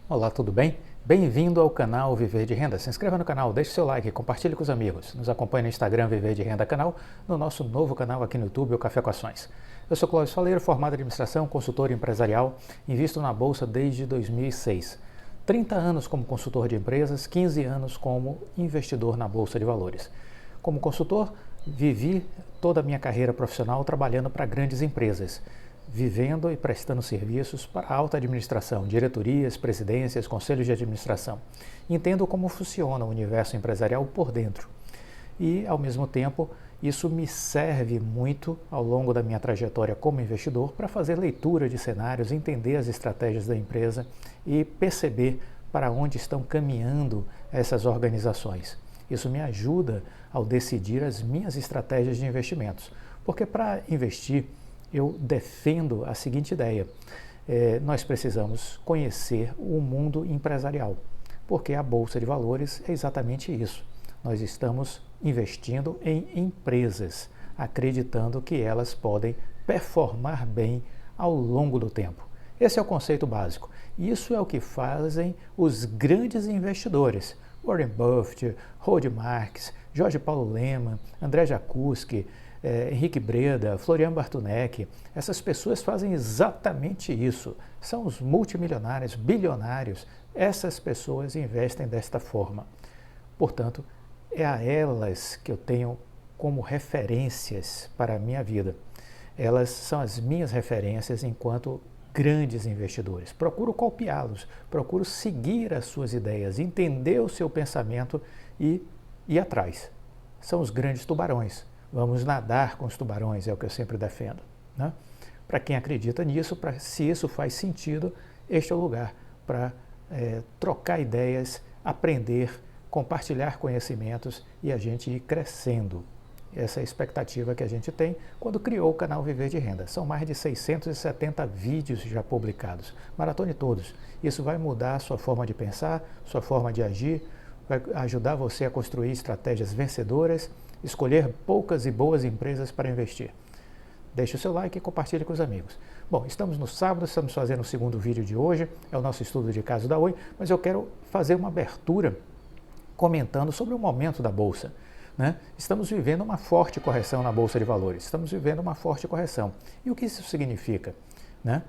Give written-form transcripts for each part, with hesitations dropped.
Olá, tudo bem? Bem-vindo ao canal Viver de Renda. Se inscreva no canal, deixe seu like, compartilhe com os amigos. Nos acompanhe no Instagram Viver de Renda Canal, no nosso novo canal aqui no YouTube, o Café com Ações. Eu sou Cláudio Faleiro, formado em administração, consultor empresarial, invisto na Bolsa desde 2006. 30 anos como consultor de empresas, 15 anos como investidor na Bolsa de Valores. Como consultor, vivi toda a minha carreira profissional trabalhando para grandes empresas, vivendo e prestando serviços para a alta administração, diretorias, presidências, conselhos de administração. Entendo como funciona o universo empresarial por dentro. E, ao mesmo tempo, isso me serve muito ao longo da minha trajetória como investidor para fazer leitura de cenários, entender as estratégias da empresa e perceber para onde estão caminhando essas organizações. Isso me ajuda ao decidir as minhas estratégias de investimentos, porque para investir eu defendo a seguinte ideia: nós precisamos conhecer o mundo empresarial, porque a Bolsa de Valores é exatamente isso. Nós estamos investindo em empresas, acreditando que elas podem performar bem ao longo do tempo. Esse é o conceito básico. Isso é o que fazem os grandes investidores. Warren Buffett, Howard Marks, Jorge Paulo Lemann, André Jacuzzi, Henrique Breda, Florian Bartunek, essas pessoas fazem exatamente isso. São os multimilionários, bilionários. Essas pessoas investem desta forma. Portanto, é a elas que eu tenho como referências para a minha vida. Elas são as minhas referências enquanto grandes investidores. Procuro copiá-los, procuro seguir as suas ideias, entender o seu pensamento e ir atrás. São os grandes tubarões. Vamos nadar com os tubarões, é o que eu sempre defendo, né? Para quem acredita nisso, se isso faz sentido, este é o lugar para trocar ideias, aprender, compartilhar conhecimentos e a gente ir crescendo. Essa é a expectativa que a gente tem quando criou o canal Viver de Renda. São mais de 670 vídeos já publicados. Maratone todos. Isso vai mudar a sua forma de pensar, sua forma de agir, vai ajudar você a construir estratégias vencedoras, escolher poucas e boas empresas para investir. Deixe o seu like e compartilhe com os amigos. Bom, estamos no sábado, estamos fazendo o segundo vídeo de hoje, é o nosso estudo de caso da Oi, mas eu quero fazer uma abertura comentando sobre o momento da Bolsa, né? Estamos vivendo uma forte correção na Bolsa de Valores, estamos vivendo uma forte correção. E o que isso significa, né?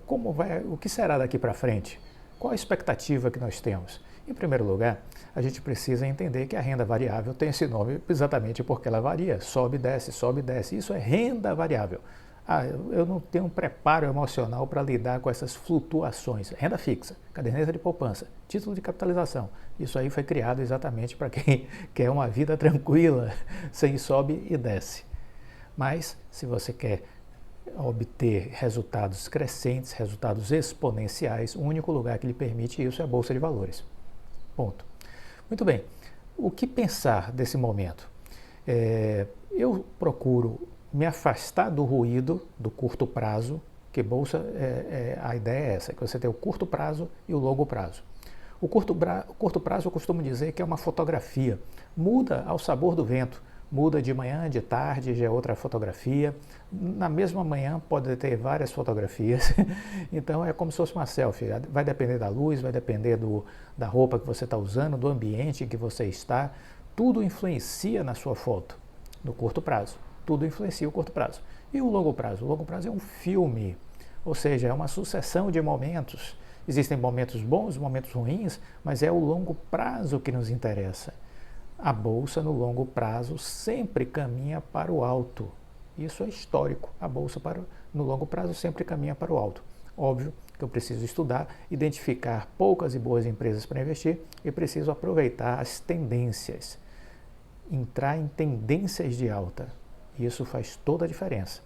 O que será daqui para frente? Qual a expectativa que nós temos? Em primeiro lugar, a gente precisa entender que a renda variável tem esse nome exatamente porque ela varia, sobe e desce, sobe e desce. Isso é renda variável. Eu não tenho um preparo emocional para lidar com essas flutuações. Renda fixa, caderneta de poupança, título de capitalização. Isso aí foi criado exatamente para quem quer uma vida tranquila, sem sobe e desce. Mas, se você quer obter resultados crescentes, resultados exponenciais, o único lugar que lhe permite isso é a Bolsa de Valores. Ponto. Muito bem. O que pensar desse momento? Eu procuro me afastar do ruído do curto prazo, que Bolsa, a ideia é essa, que você tem o curto prazo e o longo prazo. O curto prazo eu costumo dizer que é uma fotografia, muda ao sabor do vento, muda de manhã, de tarde, já é outra fotografia. Na mesma manhã pode ter várias fotografias, então é como se fosse uma selfie. Vai depender da luz, vai depender da roupa que você está usando, do ambiente em que você está. Tudo influencia na sua foto, no curto prazo. Tudo influencia o curto prazo. E o longo prazo? O longo prazo é um filme, ou seja, é uma sucessão de momentos. Existem momentos bons, momentos ruins, mas é o longo prazo que nos interessa. A Bolsa, no longo prazo, sempre caminha para o alto. Isso é histórico. A Bolsa, no longo prazo, sempre caminha para o alto. Óbvio que eu preciso estudar, identificar poucas e boas empresas para investir e preciso aproveitar as tendências. Entrar em tendências de alta. Isso faz toda a diferença.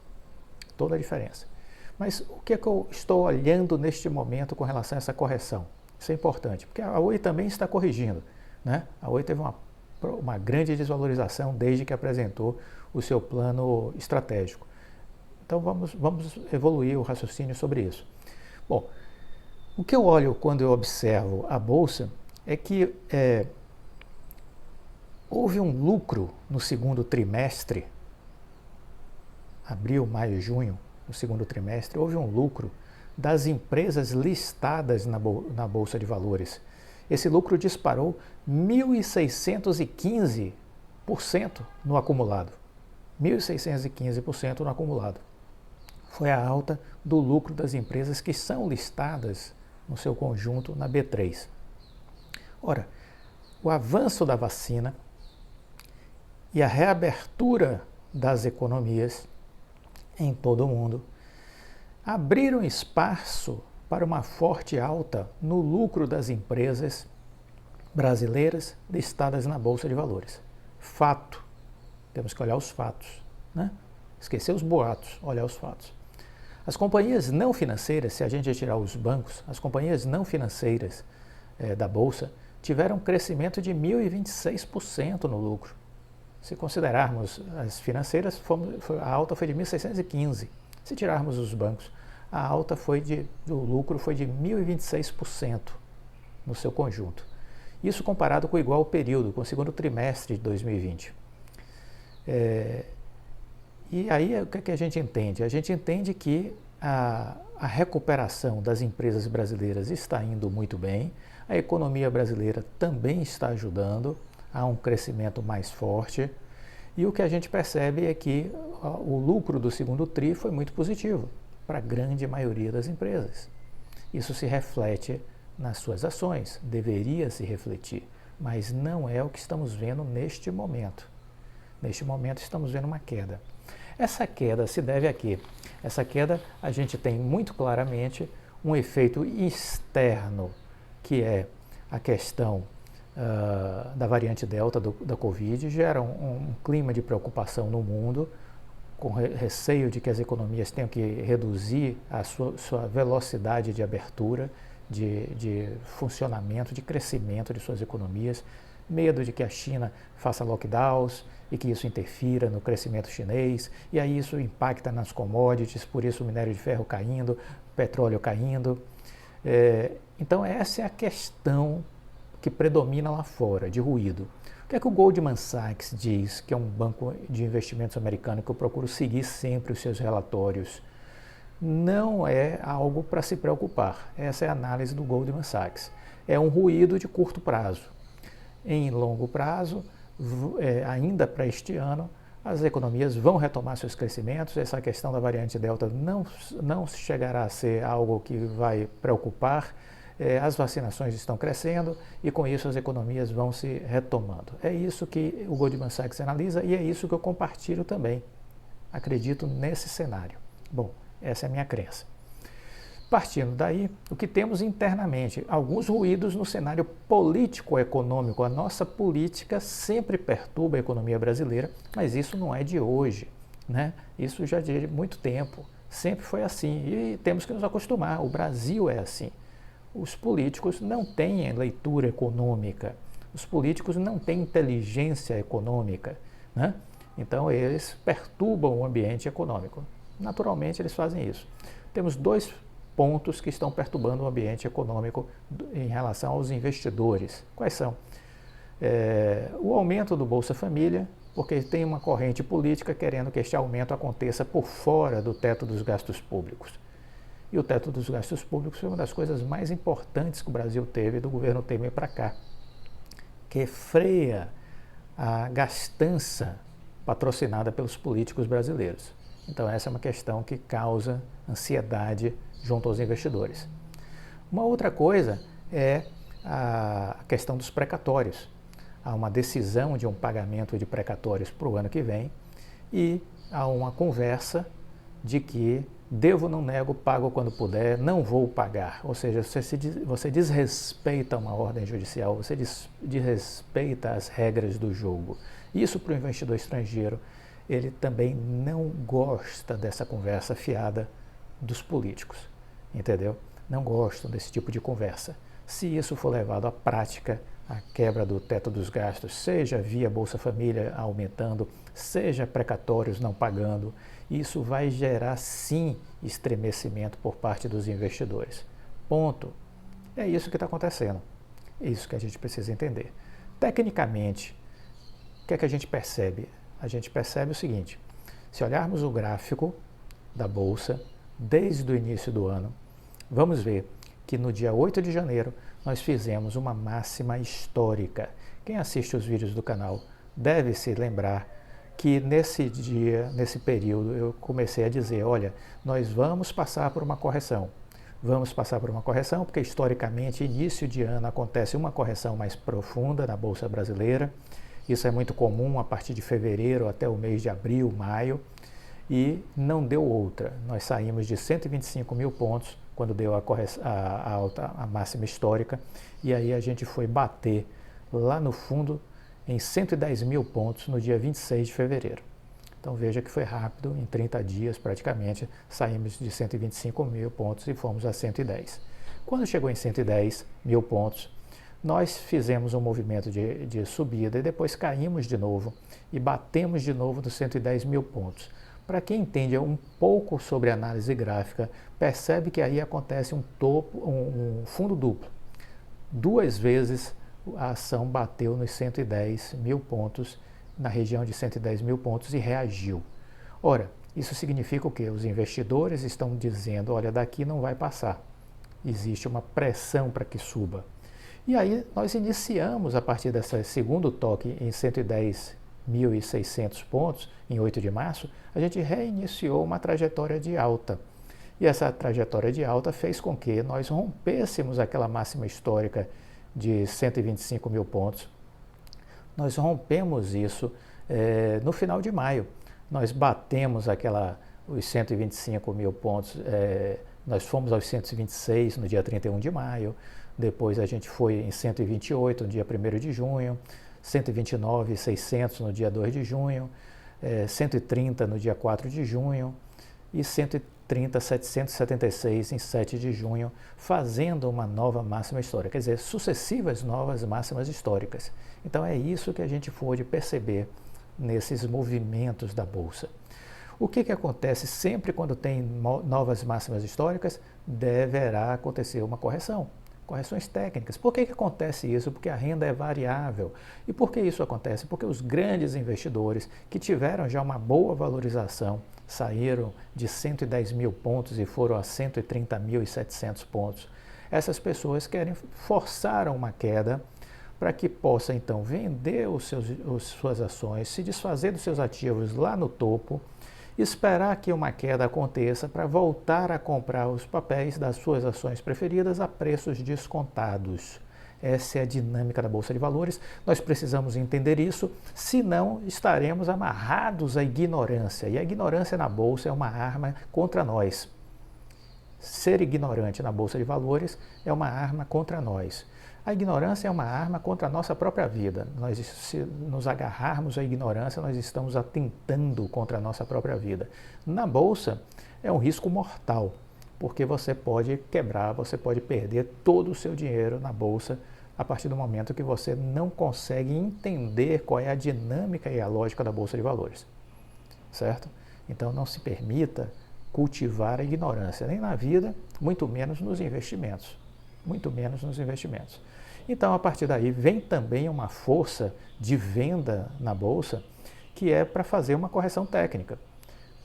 Toda a diferença. Mas o que é que eu estou olhando neste momento com relação a essa correção? Isso é importante, porque a Oi também está corrigindo, né? A Oi teve uma grande desvalorização desde que apresentou o seu plano estratégico. Então vamos evoluir o raciocínio sobre isso. Bom, o que eu olho quando eu observo a Bolsa é que houve um lucro no segundo trimestre, abril, maio, junho, no segundo trimestre, houve um lucro das empresas listadas na Bolsa de Valores. Esse lucro disparou 1.615% no acumulado. 1.615% no acumulado. Foi a alta do lucro das empresas que são listadas no seu conjunto na B3. Ora, o avanço da vacina e a reabertura das economias em todo o mundo abriram espaço para uma forte alta no lucro das empresas brasileiras listadas na Bolsa de Valores. Fato. Temos que olhar os fatos, né? Esquecer os boatos, olhar os fatos. As companhias não financeiras, se a gente retirar os bancos, as companhias não financeiras da Bolsa tiveram um crescimento de 1.026% no lucro. Se considerarmos as financeiras, a alta foi de 1.615%. Se tirarmos os bancos, a alta do lucro foi de 1.026% no seu conjunto. Isso comparado com o igual período, com o segundo trimestre de 2020. E aí o que a gente entende? A gente entende que a recuperação das empresas brasileiras está indo muito bem, a economia brasileira também está ajudando a um crescimento mais forte, e o que a gente percebe é que o lucro do segundo TRI foi muito positivo para a grande maioria das empresas. Isso se reflete nas suas ações, deveria se refletir, mas não é o que estamos vendo neste momento. Neste momento estamos vendo uma queda. Essa queda se deve a quê? Essa queda a gente tem muito claramente um efeito externo, que é a questão da variante Delta da Covid, gera um clima de preocupação no mundo, com receio de que as economias tenham que reduzir a sua velocidade de abertura, de funcionamento, de crescimento de suas economias, medo de que a China faça lockdowns e que isso interfira no crescimento chinês, e aí isso impacta nas commodities, por isso o minério de ferro caindo, petróleo caindo. Então essa é a questão que predomina lá fora, de ruído. O que é que o Goldman Sachs diz, que é um banco de investimentos americano que eu procuro seguir sempre os seus relatórios? Não é algo para se preocupar. Essa é a análise do Goldman Sachs. É um ruído de curto prazo. Em longo prazo, ainda para este ano, as economias vão retomar seus crescimentos. Essa questão da variante Delta não chegará a ser algo que vai preocupar. As vacinações estão crescendo e com isso as economias vão se retomando. É isso que o Goldman Sachs analisa e é isso que eu compartilho também. Acredito nesse cenário. Bom, essa é a minha crença. Partindo daí, o que temos internamente? Alguns ruídos no cenário político-econômico. A nossa política sempre perturba a economia brasileira, mas isso não é de hoje, né? Isso já de muito tempo. Sempre foi assim e temos que nos acostumar. O Brasil é assim. Os políticos não têm leitura econômica, os políticos não têm inteligência econômica, né? Então eles perturbam o ambiente econômico. Naturalmente eles fazem isso. Temos dois pontos que estão perturbando o ambiente econômico em relação aos investidores. Quais são? O aumento do Bolsa Família, porque tem uma corrente política querendo que este aumento aconteça por fora do teto dos gastos públicos. E o teto dos gastos públicos foi uma das coisas mais importantes que o Brasil teve do governo Temer para cá, que freia a gastança patrocinada pelos políticos brasileiros. Então essa é uma questão que causa ansiedade junto aos investidores. Uma outra coisa é a questão dos precatórios. Há uma decisão de um pagamento de precatórios para o ano que vem e há uma conversa de que devo, não nego, pago quando puder, não vou pagar. Ou seja, você desrespeita uma ordem judicial, você desrespeita as regras do jogo. Isso para o investidor estrangeiro, ele também não gosta dessa conversa fiada dos políticos, entendeu? Não gostam desse tipo de conversa. Se isso for levado à prática, a quebra do teto dos gastos, seja via Bolsa Família aumentando, seja precatórios não pagando, isso vai gerar sim estremecimento por parte dos investidores. Ponto. É isso que está acontecendo. É isso que a gente precisa entender. Tecnicamente, o que é que a gente percebe? A gente percebe o seguinte: se olharmos o gráfico da Bolsa desde o início do ano, vamos ver que no dia 8 de janeiro nós fizemos uma máxima histórica. Quem assiste os vídeos do canal deve se lembrar que nesse dia, nesse período, eu comecei a dizer, olha, nós vamos passar por uma correção. Vamos passar por uma correção, porque historicamente, início de ano, acontece uma correção mais profunda na Bolsa Brasileira. Isso é muito comum a partir de fevereiro até o mês de abril, maio, e não deu outra. Nós saímos de 125 mil pontos, quando deu a máxima histórica, e aí a gente foi bater lá no fundo em 110 mil pontos no dia 26 de fevereiro. Então veja que foi rápido, em 30 dias praticamente, saímos de 125 mil pontos e fomos a 110. Quando chegou em 110 mil pontos, nós fizemos um movimento de subida e depois caímos de novo e batemos de novo nos 110 mil pontos. Para quem entende um pouco sobre análise gráfica, percebe que aí acontece um fundo duplo. Duas vezes a ação bateu nos 110 mil pontos, na região de 110 mil pontos e reagiu. Ora, isso significa o quê? Os investidores estão dizendo, olha, daqui não vai passar. Existe uma pressão para que suba. E aí nós iniciamos, a partir desse segundo toque em 110.600 pontos, em 8 de março, a gente reiniciou uma trajetória de alta. E essa trajetória de alta fez com que nós rompêssemos aquela máxima histórica de 125 mil pontos. Nós rompemos isso no final de maio. Nós batemos os 125 mil pontos, nós fomos aos 126 no dia 31 de maio, depois a gente foi em 128 no dia 1º de junho, 129.600 no dia 2 de junho, 130 no dia 4 de junho e 130.776 em 7 de junho, fazendo uma nova máxima histórica, quer dizer, sucessivas novas máximas históricas. Então é isso que a gente pôde perceber nesses movimentos da Bolsa. O que acontece sempre quando tem novas máximas históricas? Deverá acontecer uma correção. Correções técnicas. Por que acontece isso? Porque a renda é variável. E por que isso acontece? Porque os grandes investidores que tiveram já uma boa valorização, saíram de 110 mil pontos e foram a 130.700 pontos. Essas pessoas querem forçar uma queda para que possa então vender suas ações, se desfazer dos seus ativos lá no topo, esperar que uma queda aconteça para voltar a comprar os papéis das suas ações preferidas a preços descontados. Essa é a dinâmica da Bolsa de Valores. Nós precisamos entender isso, senão estaremos amarrados à ignorância. E a ignorância na Bolsa é uma arma contra nós. Ser ignorante na Bolsa de Valores é uma arma contra nós. A ignorância é uma arma contra a nossa própria vida. Se nos agarrarmos à ignorância, nós estamos atentando contra a nossa própria vida. Na Bolsa, é um risco mortal, porque você pode quebrar, você pode perder todo o seu dinheiro na Bolsa a partir do momento que você não consegue entender qual é a dinâmica e a lógica da Bolsa de Valores. Certo? Então, não se permita cultivar a ignorância, nem na vida, muito menos nos investimentos. Muito menos nos investimentos. Então, a partir daí, vem também uma força de venda na Bolsa, que é para fazer uma correção técnica.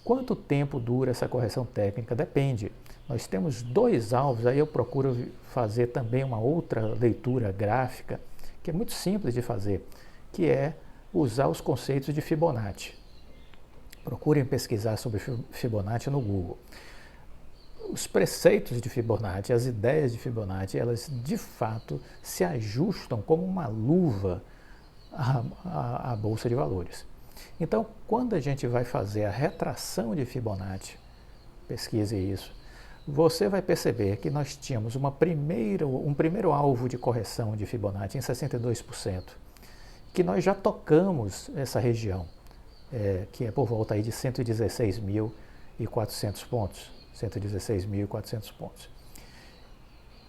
Quanto tempo dura essa correção técnica? Depende. Nós temos dois alvos, aí eu procuro fazer também uma outra leitura gráfica, que é muito simples de fazer, que é usar os conceitos de Fibonacci. Procurem pesquisar sobre Fibonacci no Google. Os preceitos de Fibonacci, as ideias de Fibonacci, elas de fato se ajustam como uma luva à Bolsa de Valores. Então, quando a gente vai fazer a retração de Fibonacci, pesquise isso, você vai perceber que nós tínhamos um primeiro alvo de correção de Fibonacci em 62%, que nós já tocamos essa região, que é por volta aí de 116.400 pontos. 116.400 pontos.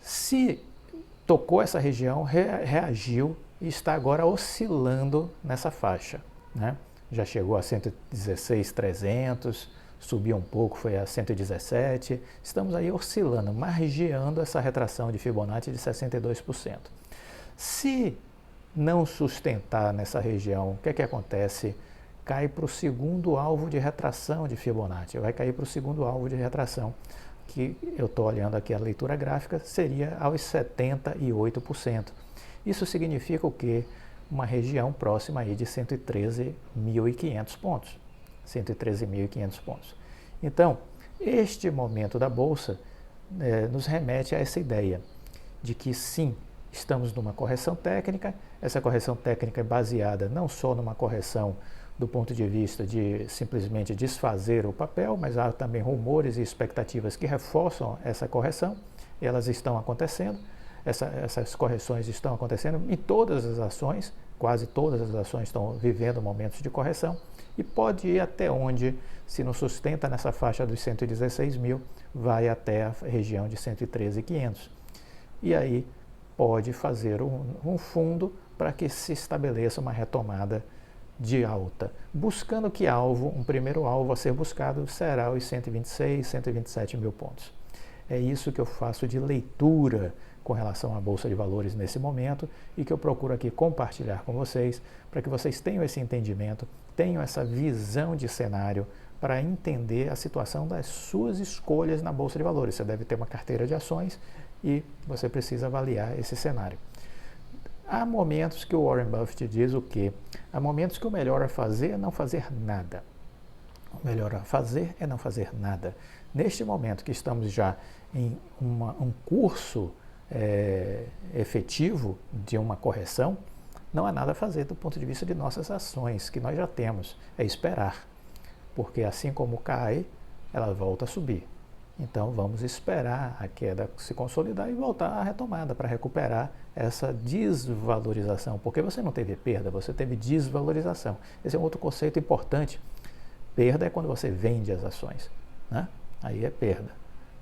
Se tocou essa região, reagiu e está agora oscilando nessa faixa. Né? Já chegou a 116.300, subiu um pouco, foi a 117. Estamos aí oscilando, margeando essa retração de Fibonacci de 62%. Se não sustentar nessa região, o que acontece? Cai para o segundo alvo de retração de Fibonacci, vai cair para o segundo alvo de retração, que eu estou olhando aqui a leitura gráfica, seria aos 78%. Isso significa o quê? Uma região próxima aí de 113.500 pontos. 113.500 pontos. Então, este momento da Bolsa nos remete a essa ideia de que sim, estamos numa correção técnica. Essa correção técnica é baseada não só numa correção do ponto de vista de simplesmente desfazer o papel, mas há também rumores e expectativas que reforçam essa correção. Elas estão acontecendo, essas correções estão acontecendo em todas as ações, quase todas as ações estão vivendo momentos de correção, e pode ir até onde, se não sustenta nessa faixa dos 116 mil, vai até a região de 113.500. E aí pode fazer um fundo para que se estabeleça uma retomada de alta, buscando que um primeiro alvo a ser buscado será os 126, 127 mil pontos. É isso que eu faço de leitura com relação à Bolsa de Valores nesse momento e que eu procuro aqui compartilhar com vocês, para que vocês tenham esse entendimento, tenham essa visão de cenário para entender a situação das suas escolhas na Bolsa de Valores. Você deve ter uma carteira de ações e você precisa avaliar esse cenário. Há momentos que o Warren Buffett diz o quê? Há momentos que o melhor a fazer é não fazer nada. O melhor a fazer é não fazer nada. Neste momento que estamos já em um curso efetivo de uma correção, não há nada a fazer do ponto de vista de nossas ações, que nós já temos. É esperar, porque assim como cai, ela volta a subir. Então vamos esperar a queda se consolidar e voltar à retomada para recuperar essa desvalorização, porque você não teve perda, você teve desvalorização. Esse é um outro conceito importante. Perda é quando você vende as ações, né? Aí é perda,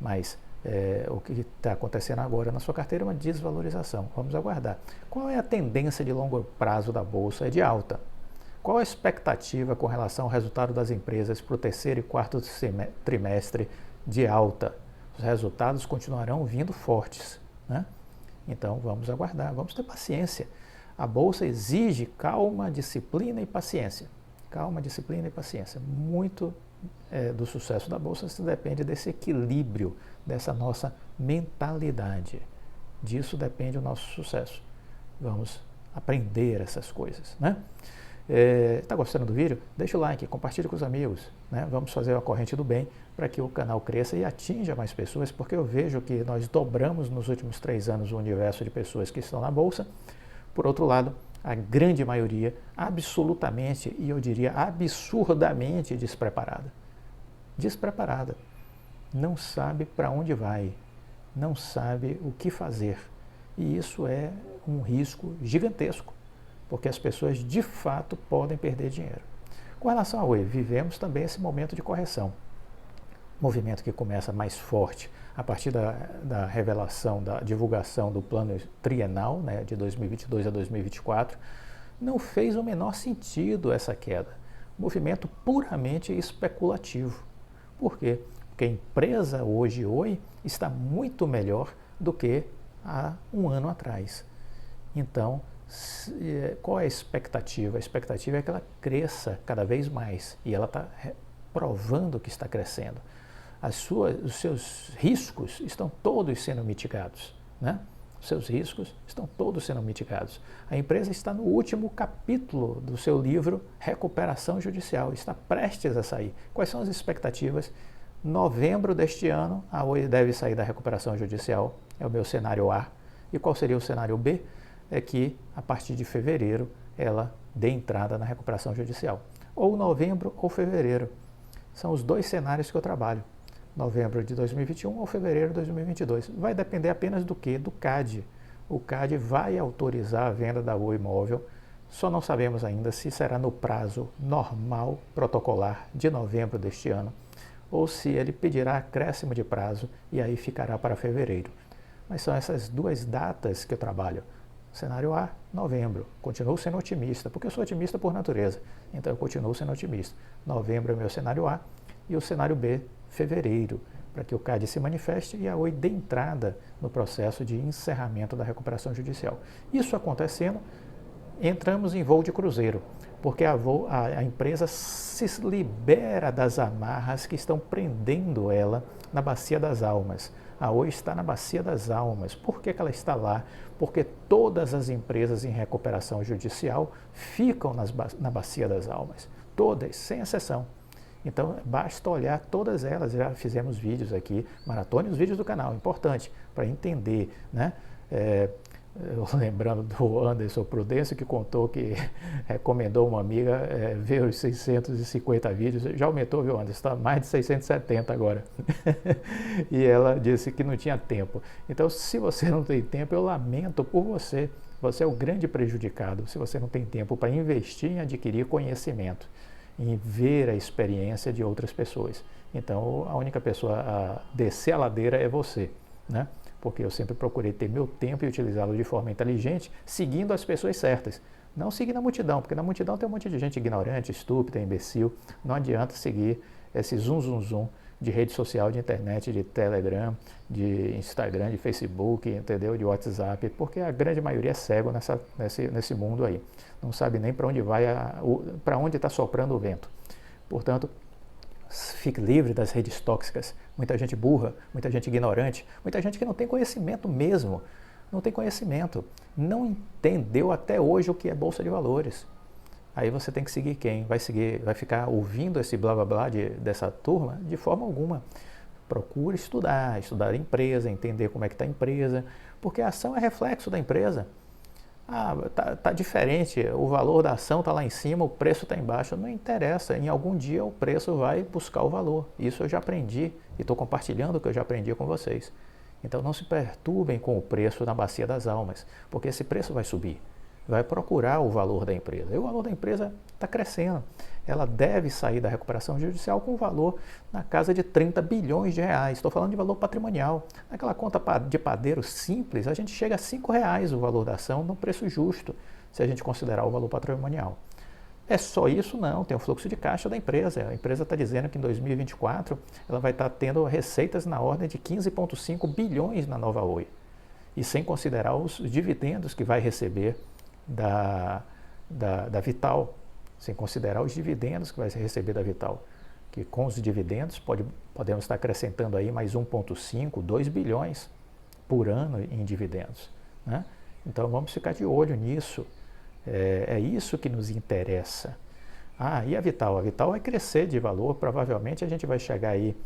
mas o que está acontecendo agora na sua carteira é uma desvalorização. Vamos aguardar. Qual é a tendência de longo prazo da Bolsa? É de alta. Qual a expectativa com relação ao resultado das empresas para o terceiro e quarto trimestre? De alta. Os resultados continuarão vindo fortes, né? Então vamos aguardar, vamos ter paciência. A Bolsa exige calma, disciplina e paciência. Calma, disciplina e paciência. Muito do sucesso da Bolsa se depende desse equilíbrio, dessa nossa mentalidade. Disso depende o nosso sucesso. Vamos aprender essas coisas, né? Está gostando do vídeo? Deixa o like, compartilhe com os amigos, né? Vamos fazer a corrente do bem para que o canal cresça e atinja mais pessoas, porque eu vejo que nós dobramos nos últimos 3 anos o universo de pessoas que estão na Bolsa. Por outro lado, a grande maioria absolutamente, e eu diria absurdamente despreparada. Despreparada. Não sabe para onde vai, não sabe o que fazer. E isso é um risco gigantesco, porque as pessoas de fato podem perder dinheiro. Com relação ao Oi, vivemos também esse momento de correção. Movimento que começa mais forte a partir da revelação, da divulgação do plano trienal, né, de 2022 a 2024, não fez o menor sentido essa queda. Movimento puramente especulativo. Por quê? Porque a empresa hoje, Oi, está muito melhor do que há um ano atrás. Então, qual é a expectativa? A expectativa é que ela cresça cada vez mais e ela está provando que está crescendo. Os seus riscos estão todos sendo mitigados, né? Os seus riscos estão todos sendo mitigados. A empresa está no último capítulo do seu livro Recuperação Judicial, está prestes a sair. Quais são as expectativas? Novembro deste ano, a Oi deve sair da recuperação judicial, é o meu cenário A. E qual seria o cenário B? É que a partir de fevereiro ela dê entrada na recuperação judicial. Ou novembro ou fevereiro. São os dois cenários que eu trabalho. Novembro de 2021 ou fevereiro de 2022. Vai depender apenas do quê? Do CAD. O CAD vai autorizar a venda da Oi Móvel. Só não sabemos ainda se será no prazo normal, protocolar, de novembro deste ano, ou se ele pedirá acréscimo de prazo e aí ficará para fevereiro. Mas são essas duas datas que eu trabalho. Cenário A, novembro. Continuo sendo otimista, porque eu sou otimista por natureza. Então eu continuo sendo otimista. Novembro é o meu cenário A e o cenário B, fevereiro, para que o CAD se manifeste e a Oi dê entrada no processo de encerramento da recuperação judicial. Isso acontecendo, entramos em voo de cruzeiro, porque a empresa se libera das amarras que estão prendendo ela na Bacia das Almas. A Oi está na Bacia das Almas. Por que ela está lá? Porque todas as empresas em recuperação judicial ficam na Bacia das Almas. Todas, sem exceção. Então, basta olhar todas elas. Já fizemos vídeos aqui, maratone os vídeos do canal, importante, para entender, né? Lembrando do Anderson Prudêncio, que contou que recomendou uma amiga ver os 650 vídeos, já aumentou, viu, Anderson? Está mais de 670 agora. E ela disse que não tinha tempo. Então, se você não tem tempo, eu lamento por você. Você é o grande prejudicado se você não tem tempo para investir em adquirir conhecimento, em ver a experiência de outras pessoas. Então, a única pessoa a descer a ladeira é você, né? Porque eu sempre procurei ter meu tempo e utilizá-lo de forma inteligente, seguindo as pessoas certas. Não seguir na multidão, porque na multidão tem um monte de gente ignorante, estúpida, imbecil. Não adianta seguir esse zum de rede social, de internet, de Telegram, de Instagram, de Facebook, entendeu? De WhatsApp, porque a grande maioria é cego nesse mundo aí. Não sabe nem para onde vai, para onde está soprando o vento. Portanto, fique livre das redes tóxicas. Muita gente burra, muita gente ignorante, muita gente que não tem conhecimento mesmo. Não tem conhecimento. Não entendeu até hoje o que é Bolsa de Valores. Aí você tem que seguir quem? Vai ficar ouvindo esse blá blá blá dessa turma? De forma alguma. Procure estudar a empresa, entender como é que está a empresa, porque a ação é reflexo da empresa. Tá diferente, o valor da ação está lá em cima, o preço está embaixo, não interessa, em algum dia o preço vai buscar o valor. Isso eu já aprendi e estou compartilhando o que eu já aprendi com vocês. Então não se perturbem com o preço na Bacia das Almas, porque esse preço vai subir, vai procurar o valor da empresa. E o valor da empresa está crescendo. Ela deve sair da recuperação judicial com um valor na casa de 30 bilhões de reais. Estou falando de valor patrimonial. Naquela conta de padeiro simples, a gente chega a R$5 o valor da ação num preço justo, se a gente considerar o valor patrimonial. É só isso? Não, tem o fluxo de caixa da empresa. A empresa está dizendo que em 2024 ela vai estar tendo receitas na ordem de 15,5 bilhões na nova Oi. E sem considerar os dividendos que vai receber da Vital, sem considerar os dividendos que vai receber da Vital, que com os dividendos podemos estar acrescentando aí mais 1,5, 2 bilhões por ano em dividendos, né? Então vamos ficar de olho nisso, é isso que nos interessa. E a Vital? A Vital vai crescer de valor, provavelmente a gente vai chegar aí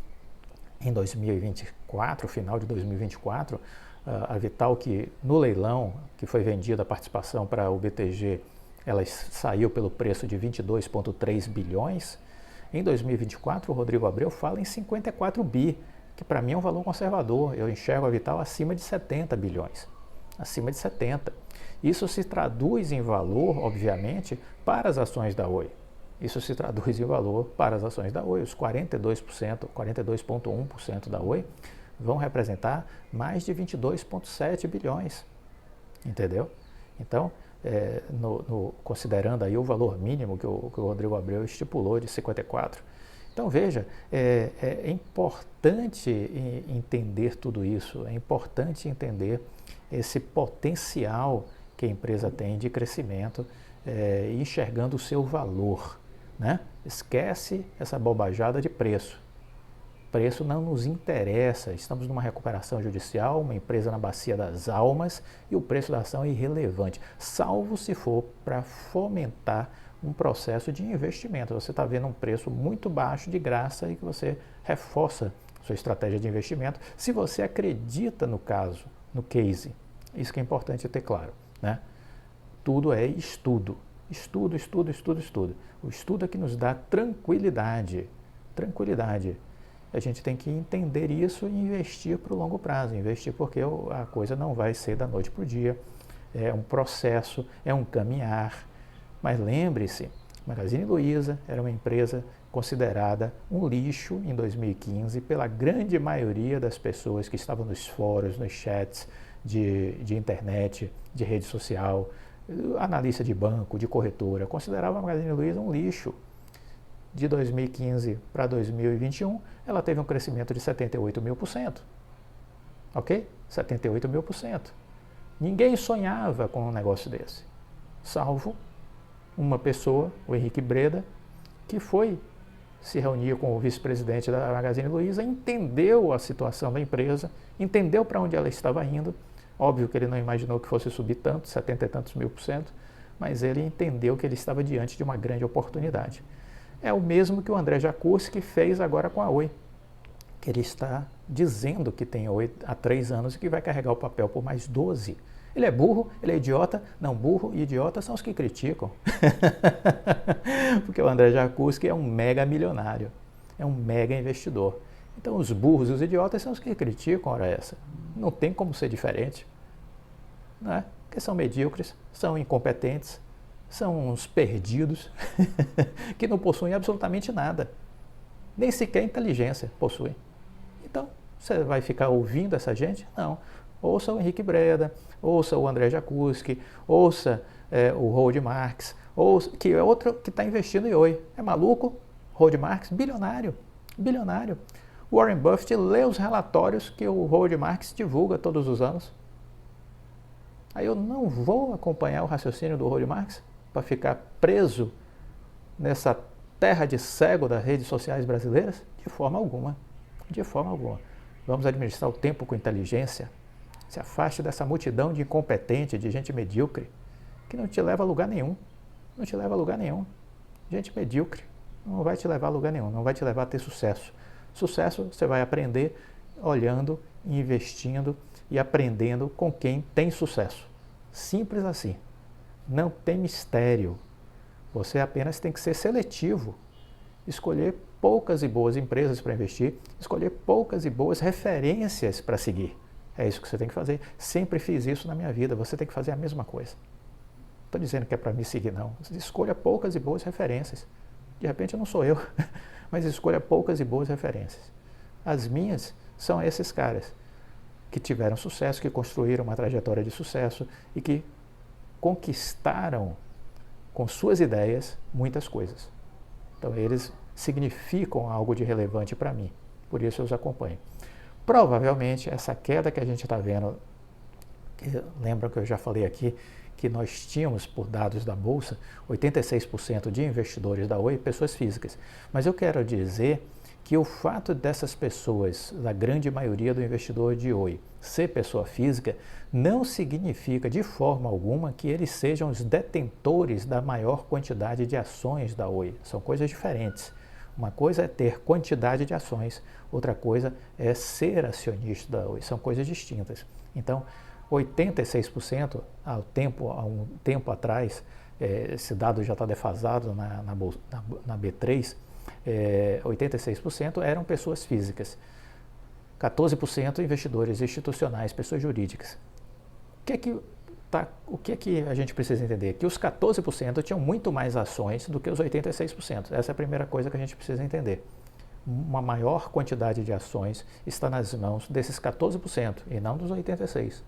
em 2024, final de 2024, a Vital, que no leilão que foi vendida a participação para o BTG, ela saiu pelo preço de 22,3 bilhões. Em 2024, o Rodrigo Abreu fala em 54 bi, que para mim é um valor conservador. Eu enxergo a Vital acima de 70 bilhões. Acima de 70. Isso se traduz em valor, obviamente, para as ações da Oi. Isso se traduz em valor para as ações da Oi. Os 42%, 42,1% da Oi vão representar mais de 22,7 bilhões. Entendeu? Então, considerando aí o valor mínimo que o Rodrigo Abreu estipulou de 54. Então veja, é importante entender tudo isso, é importante entender esse potencial que a empresa tem de crescimento, enxergando o seu valor, né? Esquece essa bobajada de preço. Preço não nos interessa, estamos numa recuperação judicial, uma empresa na Bacia das Almas e o preço da ação é irrelevante, salvo se for para fomentar um processo de investimento. Você está vendo um preço muito baixo de graça e que você reforça sua estratégia de investimento, se você acredita no caso, no case. Isso que é importante ter claro, né? Tudo é estudo. Estudo. O estudo é que nos dá tranquilidade. A gente tem que entender isso e investir para o longo prazo, investir porque a coisa não vai ser da noite para o dia, é um processo, é um caminhar. Mas lembre-se, Magazine Luiza era uma empresa considerada um lixo em 2015 pela grande maioria das pessoas que estavam nos fóruns, nos chats de internet, de rede social, analista de banco, de corretora, considerava a Magazine Luiza um lixo. De 2015 para 2021, ela teve um crescimento de 78.000%. Ok? 78.000%. Ninguém sonhava com um negócio desse. salvo uma pessoa, o Henrique Breda, que foi se reunir com o vice-presidente da Magazine Luiza, entendeu a situação da empresa, entendeu para onde ela estava indo. Óbvio que ele não imaginou que fosse subir tanto, 70 e tantos mil%, mas ele entendeu que ele estava diante de uma grande oportunidade. É o mesmo que o André Jacuzzi fez agora com a Oi, que ele está dizendo que tem Oi há 3 anos e que vai carregar o papel por mais 12. Ele é burro, ele é idiota. Não, burro e idiota são os que criticam. Porque o André Jacuzzi é um mega milionário, é um mega investidor. Então os burros e os idiotas são os que criticam, ora essa. Não tem como ser diferente. Não é? Porque são medíocres, são incompetentes, são uns perdidos, que não possuem absolutamente nada. Nem sequer inteligência possuem. Então, você vai ficar ouvindo essa gente? Não. Ouça o Henrique Breda, ouça o André Jacuzzi, ouça o Howard Marks, que é outro que está investindo em Oi. É maluco? Howard Marks, bilionário. Bilionário. Warren Buffett lê os relatórios que o Howard Marks divulga todos os anos. Aí eu não vou acompanhar o raciocínio do Howard Marks para ficar preso nessa terra de cego das redes sociais brasileiras? De forma alguma. De forma alguma. Vamos administrar o tempo com inteligência. Se afaste dessa multidão de incompetente, de gente medíocre, que não te leva a lugar nenhum. Não te leva a lugar nenhum. Gente medíocre não vai te levar a lugar nenhum, não vai te levar a ter sucesso. Sucesso você vai aprender olhando, investindo e aprendendo com quem tem sucesso. Simples assim. Não tem mistério. Você apenas tem que ser seletivo. Escolher poucas e boas empresas para investir, escolher poucas e boas referências para seguir. É isso que você tem que fazer. Sempre fiz isso na minha vida, você tem que fazer a mesma coisa. Não estou dizendo que é para me seguir, não. Escolha poucas e boas referências. De repente eu não sou eu, mas escolha poucas e boas referências. As minhas são esses caras que tiveram sucesso, que construíram uma trajetória de sucesso e que conquistaram com suas ideias muitas coisas. Então eles significam algo de relevante para mim, por isso eu os acompanho. Provavelmente essa queda que a gente está vendo, lembram que eu já falei aqui, que nós tínhamos, por dados da Bolsa, 86% de investidores da Oi, pessoas físicas. Mas eu quero dizer que o fato dessas pessoas, da grande maioria do investidor de Oi, ser pessoa física, não significa de forma alguma que eles sejam os detentores da maior quantidade de ações da Oi. São coisas diferentes. Uma coisa é ter quantidade de ações, outra coisa é ser acionista da Oi. São coisas distintas. Então, 86% há um tempo atrás, esse dado já está defasado na B3, 86% eram pessoas físicas, 14% investidores institucionais, pessoas jurídicas. O que é que a gente precisa entender? Que os 14% tinham muito mais ações do que os 86%. Essa é a primeira coisa que a gente precisa entender. Uma maior quantidade de ações está nas mãos desses 14% e não dos 86%.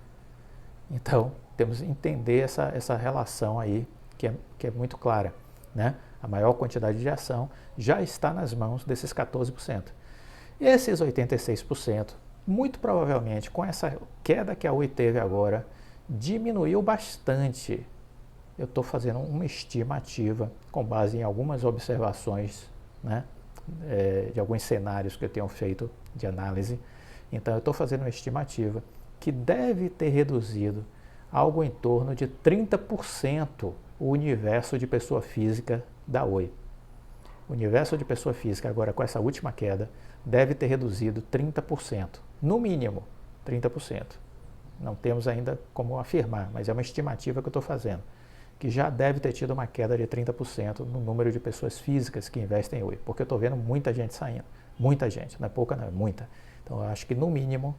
Então, temos que entender essa relação aí, que é muito clara, né? A maior quantidade de ação já está nas mãos desses 14%. Esses 86%, muito provavelmente, com essa queda que a Oi teve agora, diminuiu bastante. Eu estou fazendo uma estimativa com base em algumas observações, né, de alguns cenários que eu tenho feito de análise. Então, eu estou fazendo uma estimativa que deve ter reduzido algo em torno de 30% o universo de pessoa física da Oi. O universo de pessoa física, agora com essa última queda, deve ter reduzido 30%, no mínimo 30%. Não temos ainda como afirmar, mas é uma estimativa que eu estou fazendo, que já deve ter tido uma queda de 30% no número de pessoas físicas que investem em Oi, porque eu estou vendo muita gente saindo, muita gente, não é pouca não, é muita. Então eu acho que no mínimo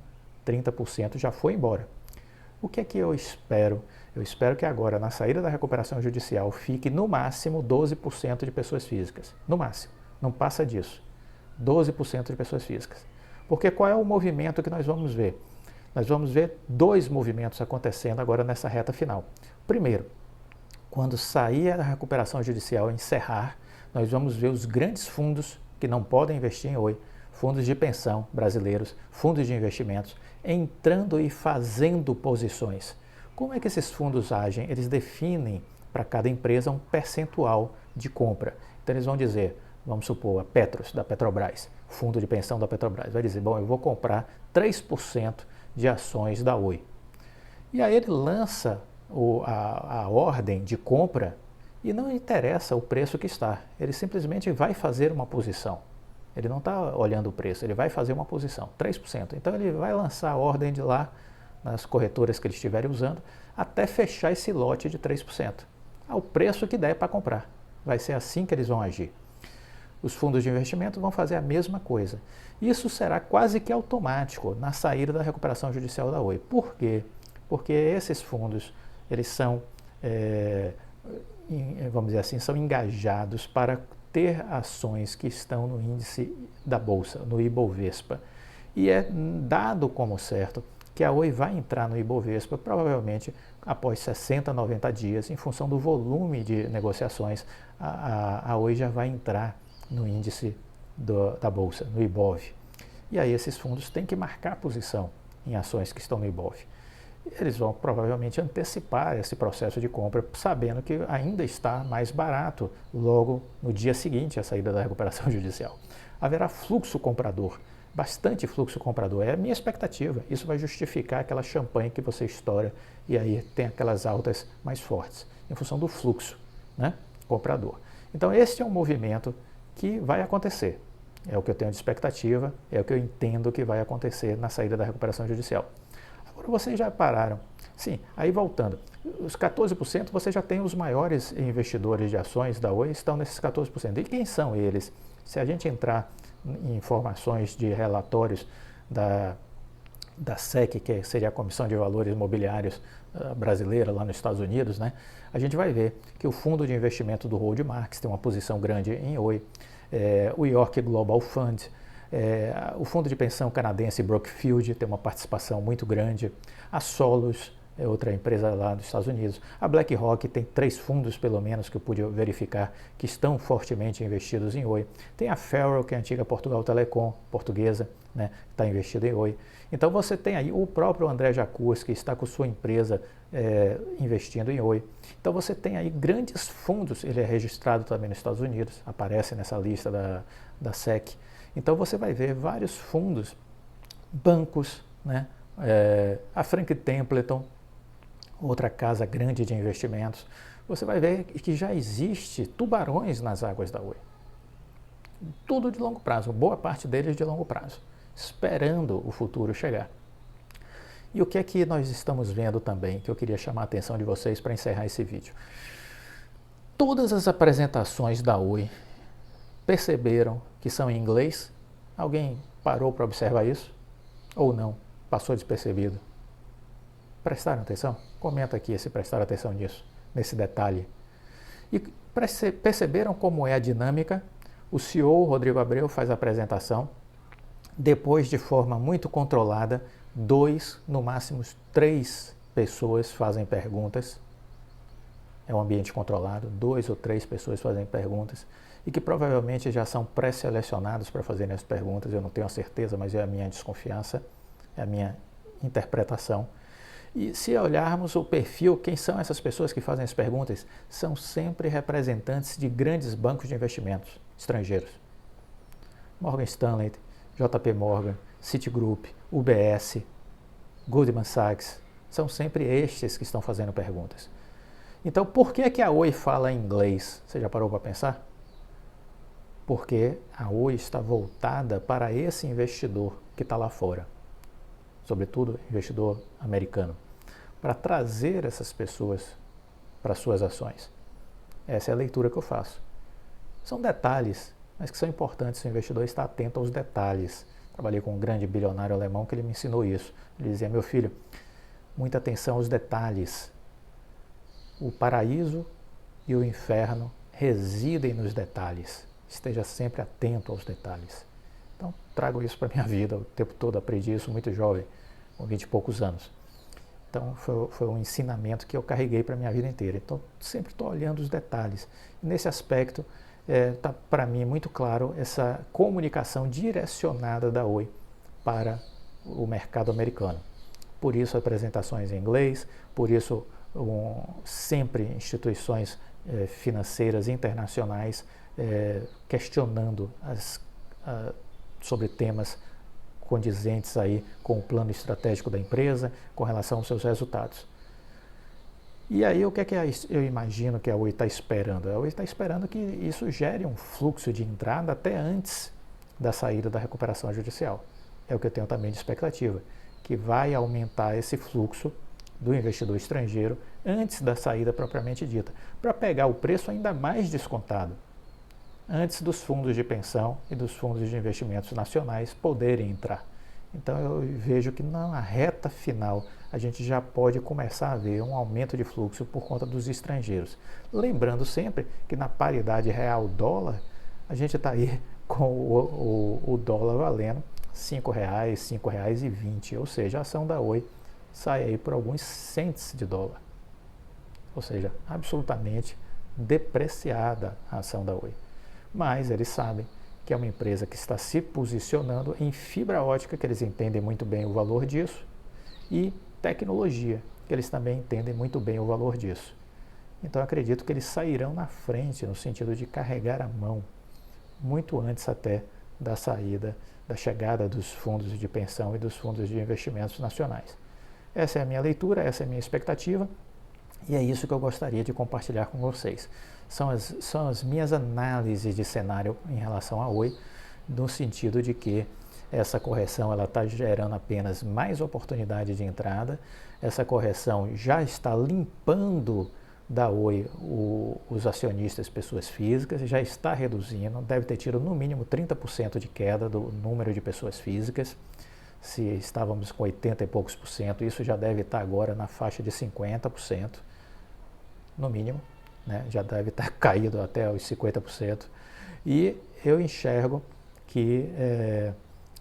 30% já foi embora. O que é que eu espero? Eu espero que agora, na saída da recuperação judicial, fique no máximo 12% de pessoas físicas. No máximo, não passa disso. 12% de pessoas físicas. Porque qual é o movimento que nós vamos ver? Nós vamos ver 2 movimentos acontecendo agora nessa reta final. Primeiro, quando sair a recuperação judicial e encerrar, nós vamos ver os grandes fundos que não podem investir em Oi, fundos de pensão brasileiros, fundos de investimentos, entrando e fazendo posições. Como é que esses fundos agem? Eles definem para cada empresa um percentual de compra. Então eles vão dizer, vamos supor, a Petros, da Petrobras, fundo de pensão da Petrobras, vai dizer, bom, eu vou comprar 3% de ações da Oi. E aí ele lança a ordem de compra e não interessa o preço que está, ele simplesmente vai fazer uma posição. Ele não está olhando o preço, ele vai fazer uma posição, 3%. Então ele vai lançar a ordem de lá, nas corretoras que eles estiverem usando, até fechar esse lote de 3%. Ao preço que der para comprar. Vai ser assim que eles vão agir. Os fundos de investimento vão fazer a mesma coisa. Isso será quase que automático na saída da recuperação judicial da Oi. Por quê? Porque esses fundos, eles são, vamos dizer assim, são engajados para ter ações que estão no índice da Bolsa, no Ibovespa. E é dado como certo que a Oi vai entrar no Ibovespa provavelmente após 60, 90 dias, em função do volume de negociações, a Oi já vai entrar no índice da Bolsa, no Ibov. E aí esses fundos têm que marcar posição em ações que estão no Ibov. Eles vão provavelmente antecipar esse processo de compra, sabendo que ainda está mais barato logo no dia seguinte à saída da recuperação judicial. Haverá fluxo comprador, bastante fluxo comprador, é a minha expectativa. Isso vai justificar aquela champanhe que você estoura e aí tem aquelas altas mais fortes, em função do fluxo, né, comprador. Então este é um movimento que vai acontecer, é o que eu tenho de expectativa, é o que eu entendo que vai acontecer na saída da recuperação judicial. Agora vocês já pararam, sim, aí voltando, os 14% você já tem os maiores investidores de ações da Oi, estão nesses 14%. E quem são eles? Se a gente entrar em informações de relatórios da SEC, que seria a Comissão de Valores Imobiliários brasileira lá nos Estados Unidos, né, a gente vai ver que o fundo de investimento do Road Marks tem uma posição grande em Oi, o York Global Fund, o fundo de pensão canadense Brookfield tem uma participação muito grande, a Solos é outra empresa lá dos Estados Unidos, a BlackRock tem 3 fundos pelo menos que eu pude verificar que estão fortemente investidos em Oi, tem a Ferro, que é a antiga Portugal Telecom portuguesa, né, está investida em Oi. Então você tem aí o próprio André Jacuz, que está com sua empresa investindo em Oi. Então você tem aí grandes fundos, ele é registrado também nos Estados Unidos, aparece nessa lista da SEC. Então você vai ver vários fundos, bancos, né, a Frank Templeton, outra casa grande de investimentos. Você vai ver que já existe tubarões nas águas da Oi. Tudo de longo prazo, boa parte deles de longo prazo, esperando o futuro chegar. E o que é que nós estamos vendo também, que eu queria chamar a atenção de vocês para encerrar esse vídeo. Todas as apresentações da Oi perceberam que são em inglês? Alguém parou para observar isso? Ou não? Passou despercebido? Prestaram atenção? Comenta aqui se prestaram atenção nisso, nesse detalhe. E perceberam como é a dinâmica? O CEO, Rodrigo Abreu, faz a apresentação, depois de forma muito controlada, 2, no máximo 3 pessoas fazem perguntas. É um ambiente controlado, 2 ou 3 pessoas fazem perguntas e que provavelmente já são pré-selecionados para fazerem as perguntas, eu não tenho a certeza, mas é a minha desconfiança, é a minha interpretação. E se olharmos o perfil, quem são essas pessoas que fazem as perguntas? São sempre representantes de grandes bancos de investimentos estrangeiros. Morgan Stanley, JP Morgan, Citigroup, UBS, Goldman Sachs, são sempre estes que estão fazendo perguntas. Então, por que a Oi fala em inglês? Você já parou para pensar? Porque a Oi está voltada para esse investidor que está lá fora, sobretudo investidor americano, para trazer essas pessoas para suas ações. Essa é a leitura que eu faço. São detalhes, mas que são importantes, o investidor está atento aos detalhes. Trabalhei com um grande bilionário alemão que ele me ensinou isso. Ele dizia, meu filho, muita atenção aos detalhes. O paraíso e o inferno residem nos detalhes. Esteja sempre atento aos detalhes. Então, trago isso para a minha vida. O tempo todo aprendi isso muito jovem, com 20 e poucos anos. Então, foi um ensinamento que eu carreguei para a minha vida inteira. Então, sempre estou olhando os detalhes. E nesse aspecto, está para mim muito claro essa comunicação direcionada da Oi para o mercado americano. Por isso, apresentações em inglês, por isso sempre instituições financeiras internacionais questionando sobre temas condizentes aí com o plano estratégico da empresa, com relação aos seus resultados. E aí o que é que eu imagino que a Oi está esperando? A Oi está esperando que isso gere um fluxo de entrada até antes da saída da recuperação judicial. É o que eu tenho também de expectativa, que vai aumentar esse fluxo do investidor estrangeiro antes da saída propriamente dita, para pegar o preço ainda mais descontado, antes dos fundos de pensão e dos fundos de investimentos nacionais poderem entrar. Então eu vejo que na reta final a gente já pode começar a ver um aumento de fluxo por conta dos estrangeiros. Lembrando sempre que na paridade real-dólar, a gente está aí com o dólar valendo R$ 5,00, R$ 5,20, ou seja, a ação da Oi sai aí por alguns cents de dólar. Ou seja, absolutamente depreciada a ação da Oi. Mas eles sabem que é uma empresa que está se posicionando em fibra ótica, que eles entendem muito bem o valor disso, e tecnologia, que eles também entendem muito bem o valor disso. Então acredito que eles sairão na frente no sentido de carregar a mão, muito antes até da saída, da chegada dos fundos de pensão e dos fundos de investimentos nacionais. Essa é a minha leitura, essa é a minha expectativa, e é isso que eu gostaria de compartilhar com vocês. São as minhas análises de cenário em relação à Oi, no sentido de que essa correção está gerando apenas mais oportunidade de entrada, essa correção já está limpando da Oi os acionistas pessoas físicas, já está reduzindo, deve ter tido no mínimo 30% de queda do número de pessoas físicas. Se estávamos com 80 e poucos por cento, isso já deve estar agora na faixa de 50%, no mínimo, né? Já deve estar caído até os 50%. E eu enxergo que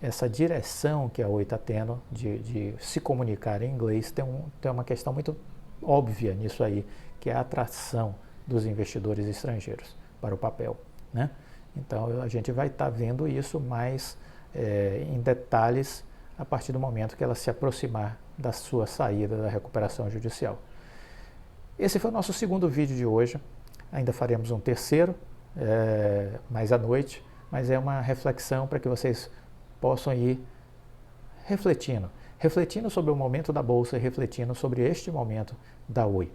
essa direção que a Oi está tendo de se comunicar em inglês tem uma questão muito óbvia nisso aí, que é a atração dos investidores estrangeiros para o papel, né? Então a gente vai estar vendo isso mais em detalhes a partir do momento que ela se aproximar da sua saída da recuperação judicial. Esse foi o nosso segundo vídeo de hoje. Ainda faremos um terceiro, mais à noite, mas é uma reflexão para que vocês possam ir refletindo sobre o momento da Bolsa e refletindo sobre este momento da Oi.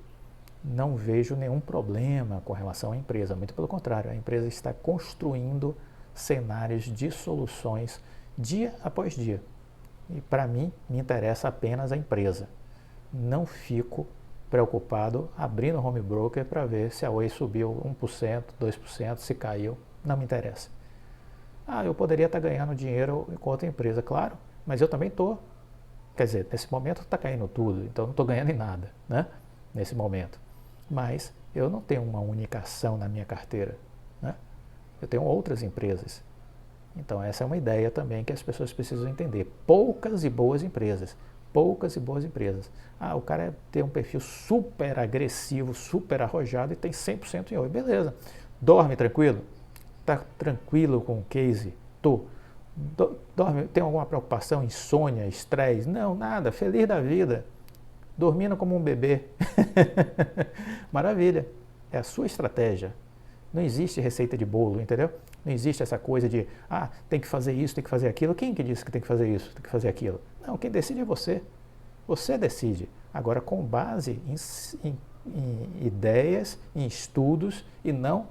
Não vejo nenhum problema com relação à empresa, muito pelo contrário, a empresa está construindo cenários de soluções dia após dia. E para mim, me interessa apenas a empresa. Não fico preocupado abrindo o home broker para ver se a Oi subiu 1%, 2%, se caiu, não me interessa. Eu poderia estar ganhando dinheiro com outra empresa, claro, mas eu também estou. Quer dizer, nesse momento está caindo tudo, então não estou ganhando em nada, né? Nesse momento. Mas eu não tenho uma única ação na minha carteira, né? Eu tenho outras empresas. Então essa é uma ideia também que as pessoas precisam entender. Poucas e boas empresas. Poucas e boas empresas. O cara tem um perfil super agressivo, super arrojado e tem 100% em Oi. Beleza. Dorme tranquilo? Está tranquilo com o case? Tô. Dorme, tem alguma preocupação, insônia, estresse? Não, nada. Feliz da vida. Dormindo como um bebê. Maravilha. É a sua estratégia. Não existe receita de bolo, entendeu? Não existe essa coisa de, tem que fazer isso, tem que fazer aquilo. Quem que disse que tem que fazer isso, tem que fazer aquilo? Não, quem decide é você. Você decide. Agora, com base em ideias, em estudos e não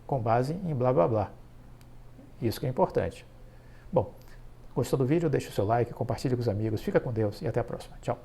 com base em blá, blá, blá. Isso que é importante. Bom, gostou do vídeo? Deixa o seu like, compartilhe com os amigos. Fica com Deus e até a próxima. Tchau.